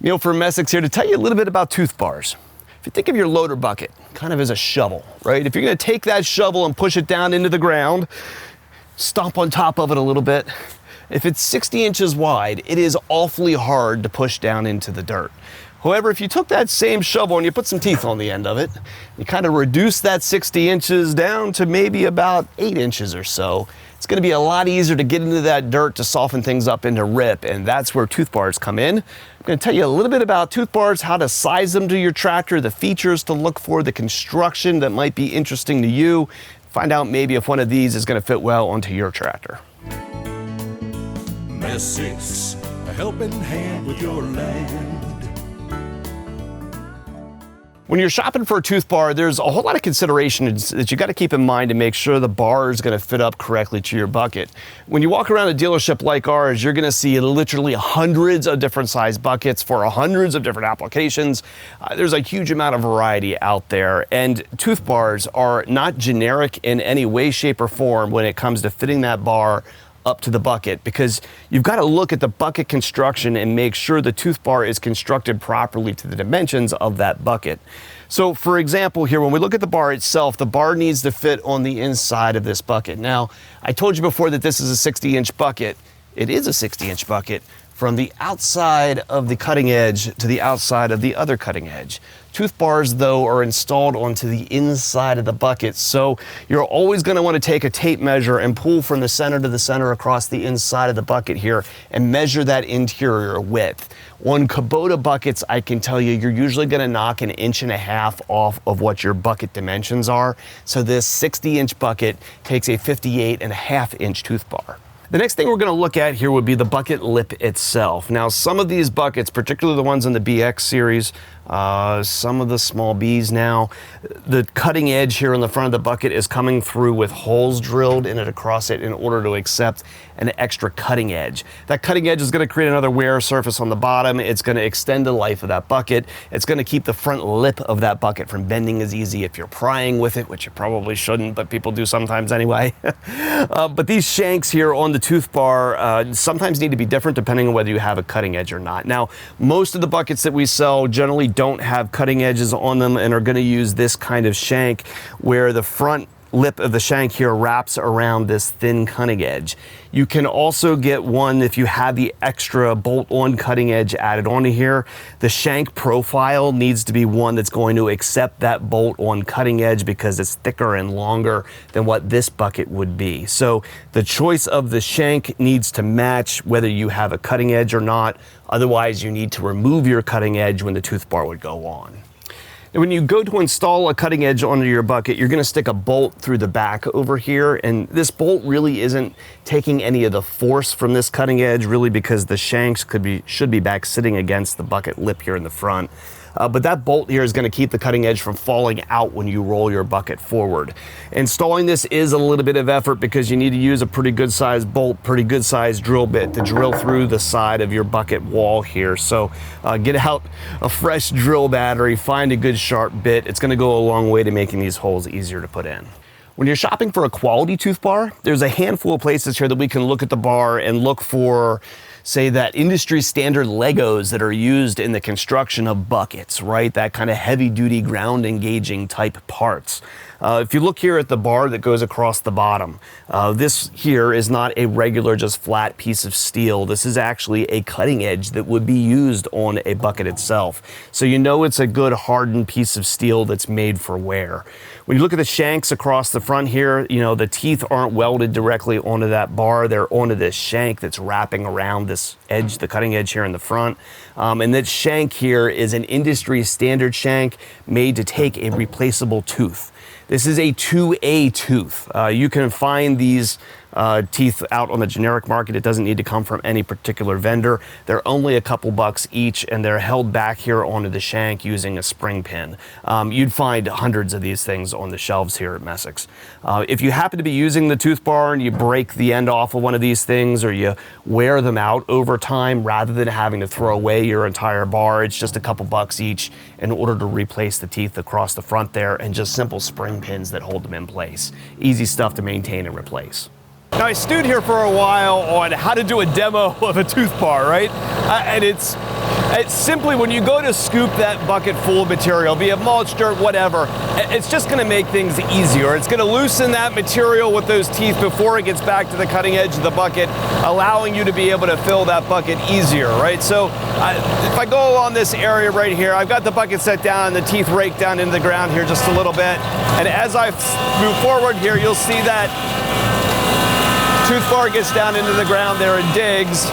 Neil from Essex here to tell you a little bit about tooth bars. If you think of your loader bucket kind of as a shovel, right? If you're going to take that shovel and push it down into the ground, stomp on top of it a little bit, if it's 60 inches wide, it is awfully hard to push down into the dirt. However, if you took that same shovel and you put some teeth on the end of it, you kind of reduce that 60 inches down to maybe about 8 inches or so, it's going to be a lot easier to get into that dirt to soften things up and to rip, and that's where tooth bars come in. I'm going to tell you a little bit about tooth bars, how to size them to your tractor, the features to look for, the construction that might be interesting to you. Find out maybe if one of these is going to fit well onto your tractor. Essex, a helping hand with your land. When you're shopping for a tooth bar, there's a whole lot of considerations that you got to keep in mind to make sure the bar is going to fit up correctly to your bucket. When you walk around a dealership like ours, you're going to see literally hundreds of different size buckets for hundreds of different applications. There's a huge amount of variety out there, and tooth bars are not generic in any way, shape, or form when it comes to fitting that bar up to the bucket, because you've got to look at the bucket construction and make sure the tooth bar is constructed properly to the dimensions of that bucket. So for example here, when we look at the bar itself, the bar needs to fit on the inside of this bucket. Now, I told you before that this is a 60-inch bucket. It is a 60-inch bucket from the outside of the cutting edge to the outside of the other cutting edge. Tooth bars, though, are installed onto the inside of the bucket, so you're always going to want to take a tape measure and pull from the center to the center across the inside of the bucket here and measure that interior width. On Kubota buckets, I can tell you, you're usually going to knock 1.5 inches off of what your bucket dimensions are, so this 60-inch bucket takes a 58.5-inch tooth bar. The next thing we're going to look at here would be the bucket lip itself. Now, some of these buckets, particularly the ones in the BX series, some of the small Bs now, the cutting edge here in the front of the bucket is coming through with holes drilled in it across it in order to accept an extra cutting edge. That cutting edge is going to create another wear surface on the bottom. It's going to extend the life of that bucket. It's going to keep the front lip of that bucket from bending as easy if you're prying with it, which you probably shouldn't, but people do sometimes anyway. But these shanks here on the tooth bar sometimes need to be different depending on whether you have a cutting edge or not. Now, most of the buckets that we sell generally don't have cutting edges on them and are going to use this kind of shank where the front lip of the shank here wraps around this thin cutting edge. You can also get one if you have the extra bolt-on cutting edge added onto here. The shank profile needs to be one that's going to accept that bolt-on cutting edge because it's thicker and longer than what this bucket would be. So the choice of the shank needs to match whether you have a cutting edge or not. Otherwise, you need to remove your cutting edge when the tooth bar would go on. When you go to install a cutting edge onto your bucket, you're going to stick a bolt through the back over here, and this bolt really isn't taking any of the force from this cutting edge, really, because the shanks should be back sitting against the bucket lip here in the front. But that bolt here is going to keep the cutting edge from falling out when you roll your bucket forward. Installing this is a little bit of effort because you need to use a pretty good sized bolt, pretty good sized drill bit to drill through the side of your bucket wall here. So get out a fresh drill battery, find a good sharp bit. It's going to go a long way to making these holes easier to put in. When you're shopping for a quality tooth bar, there's a handful of places here that we can look at the bar and look for, say, that industry standard Legos that are used in the construction of buckets, right? That kind of heavy duty ground engaging type parts. If you look here at the bar that goes across the bottom, this here is not a regular just flat piece of steel. This is actually a cutting edge that would be used on a bucket itself. So you know it's a good hardened piece of steel that's made for wear. When you look at the shanks across the front here, you know, the teeth aren't welded directly onto that bar. They're onto this shank that's wrapping around this edge, the cutting edge here in the front. And that shank here is an industry standard shank made to take a replaceable tooth. This is a 2A tooth. You can find these teeth out on the generic market. It doesn't need to come from any particular vendor. They're only a couple bucks each, and they're held back here onto the shank using a spring pin. You'd find hundreds of these things on the shelves here at Essex. If you happen to be using the tooth bar and you break the end off of one of these things, or you wear them out over time rather than having to throw away your entire bar, it's just a couple bucks each in order to replace the teeth across the front there, and just simple spring pins that hold them in place. Easy stuff to maintain and replace. Now, I stewed here for a while on how to do a demo of a tooth bar, right? And it's simply when you go to scoop that bucket full of material, be it mulch, dirt, whatever, it's just gonna make things easier. It's gonna loosen that material with those teeth before it gets back to the cutting edge of the bucket, allowing you to be able to fill that bucket easier, right? So if I go along this area right here, I've got the bucket set down and the teeth raked down into the ground here just a little bit. And as I move forward here, you'll see that tooth bar gets down into the ground there and digs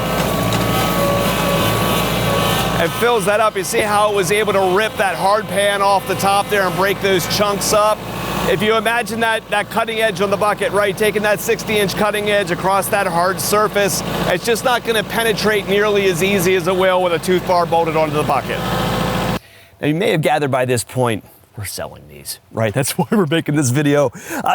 and fills that up. You see how it was able to rip that hard pan off the top there and break those chunks up. If you imagine that cutting edge on the bucket, right, taking that 60-inch cutting edge across that hard surface, it's just not going to penetrate nearly as easy as it will with a tooth bar bolted onto the bucket. Now, you may have gathered by this point, we're selling these, right? That's why we're making this video.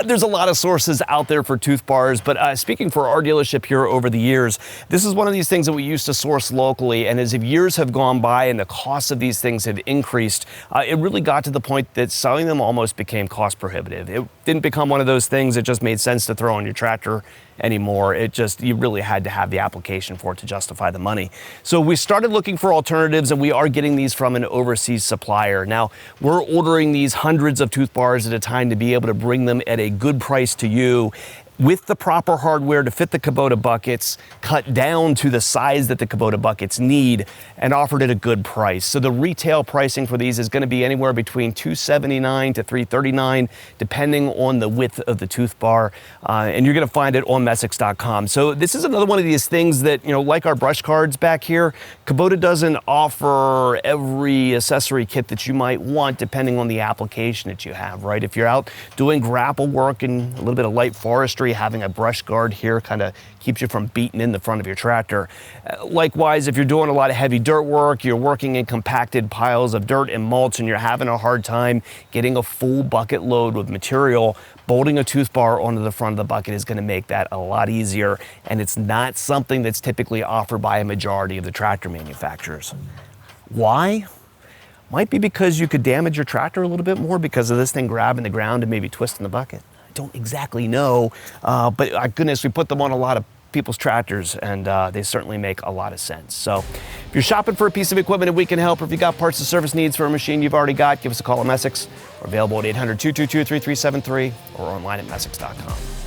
There's a lot of sources out there for tooth bars, but speaking for our dealership here over the years, this is one of these things that we used to source locally, and as years have gone by and the cost of these things have increased, it really got to the point that selling them almost became cost prohibitive. It didn't become one of those things that just made sense to throw on your tractor anymore. You really had to have the application for it to justify the money. So we started looking for alternatives, and we are getting these from an overseas supplier. Now, we're ordering these hundreds of tooth bars at a time to be able to bring them at a good price to you, with the proper hardware to fit the Kubota buckets, cut down to the size that the Kubota buckets need, and offered at a good price. So the retail pricing for these is going to be anywhere between $279 to $339, depending on the width of the tooth bar, and you're going to find it on Messiks.com. So this is another one of these things that, you know, like our brush cards back here, Kubota doesn't offer every accessory kit that you might want depending on the application that you have, right? If you're out doing grapple work and a little bit of light forestry, having a brush guard here kind of keeps you from beating in the front of your tractor. Likewise, if you're doing a lot of heavy dirt work, you're working in compacted piles of dirt and mulch, and you're having a hard time getting a full bucket load with material, bolting a tooth bar onto the front of the bucket is going to make that a lot easier, and it's not something that's typically offered by a majority of the tractor manufacturers. Why? Might be because you could damage your tractor a little bit more because of this thing grabbing the ground and maybe twisting the bucket. Don't exactly know, but goodness, we put them on a lot of people's tractors, and they certainly make a lot of sense. So if you're shopping for a piece of equipment and we can help, or if you've got parts and service needs for a machine you've already got, give us a call at Messiks. We're available at 800-222-3373 or online at Messiks.com.